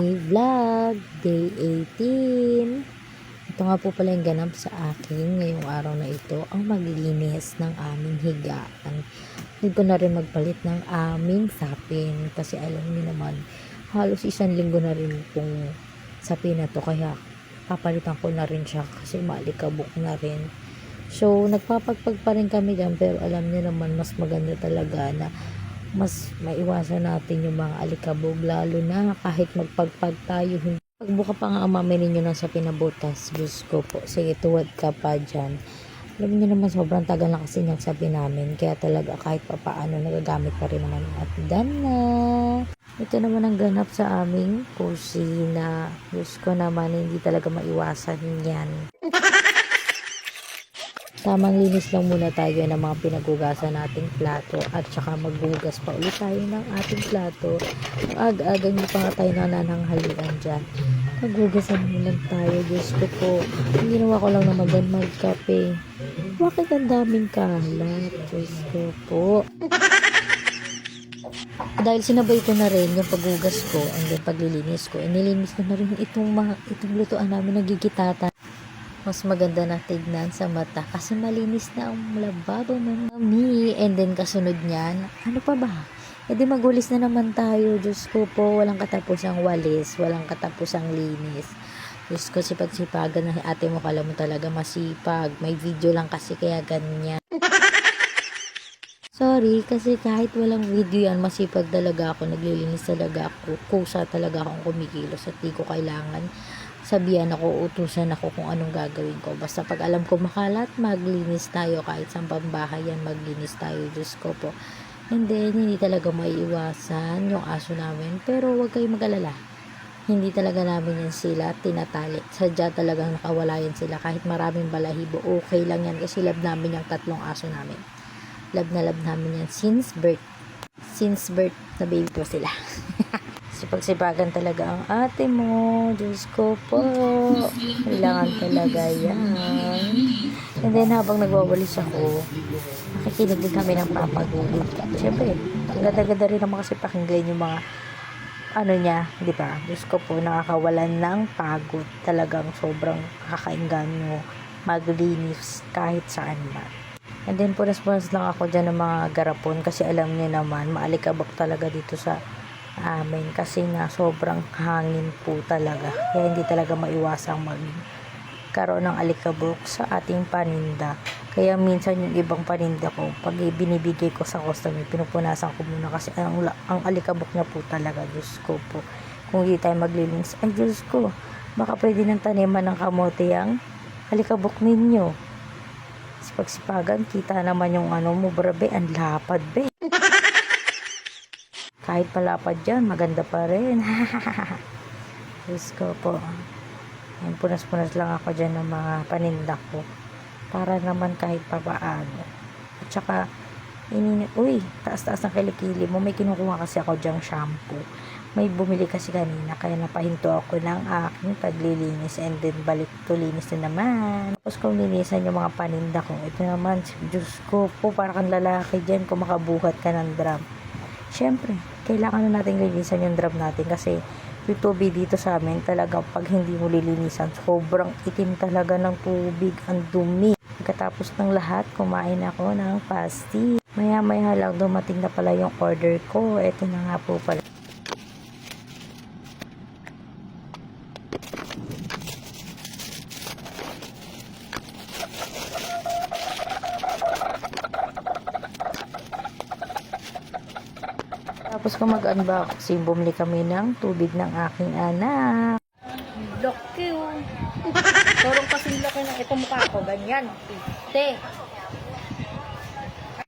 Mini Vlog Day 18. Ito nga po pala yung ganap sa akin ngayong araw na ito, ang maglinis ng aming higaan. Hindi ko na rin magpalit ng aming sapin kasi alam niyo naman halos isang linggo na rin pong sapin na to, kaya papalitan ko na rin siya kasi maalikabok na rin. So nagpapagpag pa rin kami dyan, pero alam niyo naman mas maganda talaga na mas maiwasan natin yung mga alikabog, lalo na kahit magpagpag tayo. Pagbuka pa nga ang mami ninyo ng sapin na butas, Diyos ko po, sige tuwad ka pa dyan. Alam niyo naman sobrang tagal na kasi ng sapin namin, kaya talaga kahit pa paano nagagamit pa rin naman. At done na. Ito naman ang ganap sa aming kusina. Diyos ko naman, hindi talaga maiwasan yan. Tamang linis lang muna tayo ng mga pinagugasan nating plato at saka maghugas pa ulit tayo ng ating plato. Aga-aga nyo pa nga tayo nanananghalian dyan. Maghugasan mo lang tayo, Diyos ko po. Ang ginawa ko lang naman dyan magkape. Bakit ang daming kalat, Diyos ko po. Dahil sinabay ko na rin yung paghugas ko and then paglilinis ko, nilinis ko na rin itong lutuan namin nagigitata. Mas maganda na tignan sa mata kasi malinis na ang lababo ng mami. And then kasunod niyan, ano pa ba? E di magwalis na naman tayo. Diyos ko po, walang katapusang walis, walang katapusang linis. Diyos ko, sipag-sipagan na ate mo, kala mo talaga masipag. May video lang kasi kaya ganyan. Sorry, kasi kahit walang video yan, masipag talaga ako, naglilinis talaga ako, kusa talaga akong kumikilos at di ko kailangan sabihan ako, utusan ako kung anong gagawin ko. Basta pag alam ko makalat, maglinis tayo. Kahit sa pambahay yan, maglinis tayo. Diyos ko po. And then, hindi talaga maiiwasan yung aso namin. Pero huwag kayong mag-alala. Hindi talaga namin yan sila tinatali. Sadya talagang nakawala yan sila. Kahit maraming balahibo, okay lang yan. Kasi love namin yung tatlong aso namin. Love na love namin yan since birth. Since birth na baby po sila. Sipagsipagan talaga ang ate mo. Diyos ko po. Kailangan talaga yan. And then habang nagwawalis ako, nakikinig din kami ng papagulid. Siyempre, ang ganda-ganda rin naman kasi pakinggan yung mga ano niya, di ba? Diyos ko po, nakakawalan ng pagod. Talagang sobrang kakainganyo maglinis kahit saan ba. And then punas-punas lang ako dyan ng mga garapon kasi alam niyo naman, maalikabok talaga dito sa amin kasi nga sobrang hangin po talaga, kaya hindi talaga maiwasang magkaroon ng alikabok sa ating paninda. Kaya minsan yung ibang paninda ko, pag binibigay ko sa customer, pinupunasan ko muna kasi ang alikabok niya po talaga. Diyos ko po, kung hindi tayo maglilinis, ay Diyos ko, baka pwede ng taniman ng kamote ang alikabok ninyo. Sipagsipagan, kita naman yung ano mo, brabe, ang lapad be. Kahit palapad dyan, maganda pa rin. Diyos ko po. Yan, punas-punas lang ako dyan ng mga paninda ko. Para naman kahit papaano. At saka, uy, taas-taas ng kilikili mo. May kinukuha kasi ako dyang shampoo. May bumili kasi kanina, kaya napahinto ako ng aking paglilinis. And then, balik to linis na naman. Tapos kung linisan yung mga paninda ko, ito naman, Diyos ko po, parang kang lalaki dyan kung makabuhat ka ng drum. Siyempre, kailangan na natin linisan yung drum natin kasi yung tubig dito sa amin talagang pag hindi mo lilinisan, sobrang itim talaga ng tubig, ang dumi. Pagkatapos ng lahat, kumain ako ng pasty. Maya-maya lang dumating na pala yung order ko. Ito na nga po pala. Tapos kung mag-unboxing, bumili kami ng tubig ng aking anak. Laki oh. Parang kasing laki ng itong mukha ko. Ganyan. Te.